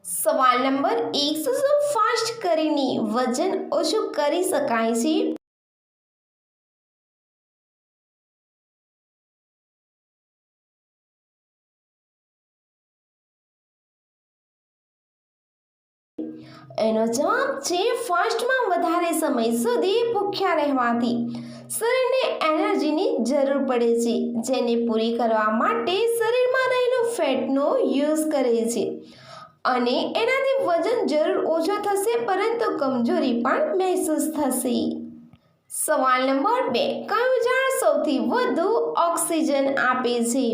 સવાલ number 100 fast કરીને વજન ઓછું કરી શકાય છે? એનો જવાબ છે ફાસ્ટમાં વધારે સમય સુધી ભૂખ્યા રહેવાથી શરીરને એનર્જીની જરૂર પડે છે, જેને પૂરી કરવા માટે શરીરમાં રહેલું ફેટનો યુઝ કરે છે અને એનાથી વજન જરૂર ઓછો થશે, પરંતુ કમજોરી પણ મહેસૂસ થશે. સવાલ નંબર 2, કયું ઝાડ સૌથી વધુ ઓક્સિજન આપે છે?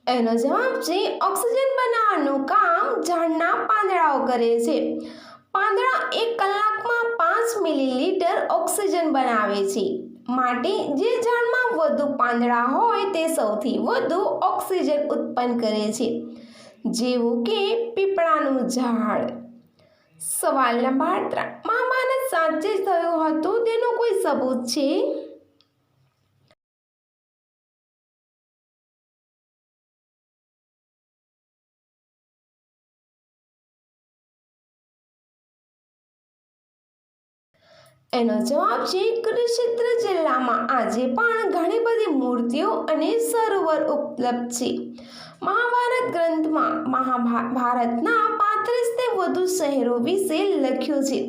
એનો જવાબ છે ઓક્સિજન બનાવવાનું કામ ઝાડના પાંદડાઓ કરે છે. પાંદડા 1 કલાકમાં 5 મિલીલીટર ઓક્સિજન બનાવે છે. માટે જે ઝાડમાં વધુ પાંદડા હોય તે સૌથી વધુ ઓક્સિજન ઉત્પન્ન કરે છે, જેવું કે પીપળાનું ઝાડ. સવાલ નંબર 3, મહાભારત સાચે જ થયું હતું તેનું કોઈ સબૂત છે? એનો જવાબ છે કુરુક્ષેત્ર જિલ્લામાં આજે પણ ઘણી બધી મૂર્તિઓ અને સરોવર ઉપલબ્ધ છે. મહાભારત ગ્રંથમાં ભારતના 35 થી વધુ શહેરો વિશે લખ્યું છે,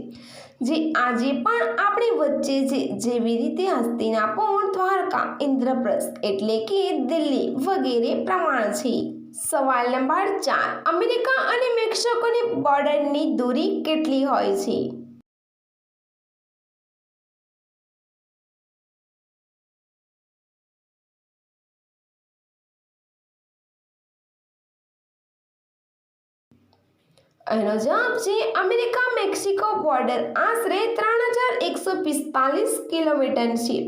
જે આજે પણ આપણી વચ્ચે છે, જેવી રીતે હસ્તિનાપુર, દ્વારકા, ઇન્દ્રપ્રસ્થ એટલે કે દિલ્હી વગેરે પ્રમાણ છે. સવાલ નંબર 4, અમેરિકા અને મેક્સિકોની બોર્ડરની દૂરી કેટલી હોય છે? એનો જવાબ છે અમેરિકા મેક્સિકો બોર્ડર આશરે 3145 કિલોમીટર છે,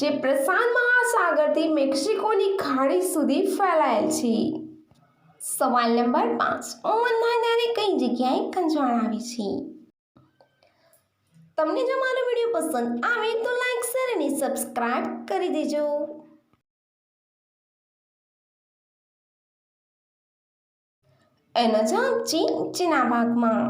જે પ્રશાંત મહાસાગરથી મેક્સિકોની ખાડી સુધી ફેલાયેલ છે. સવાલ નંબર 5, ઓમન ત્યારે કઈ જગ્યાએ ખંજવાળ આવી છે? તમને જો મારો વિડીયો પસંદ આવે તો લાઈક, શેર અને સબસ્ક્રાઇબ કરી દેજો. એનો જવાબ છે ચીના ભાગમાં.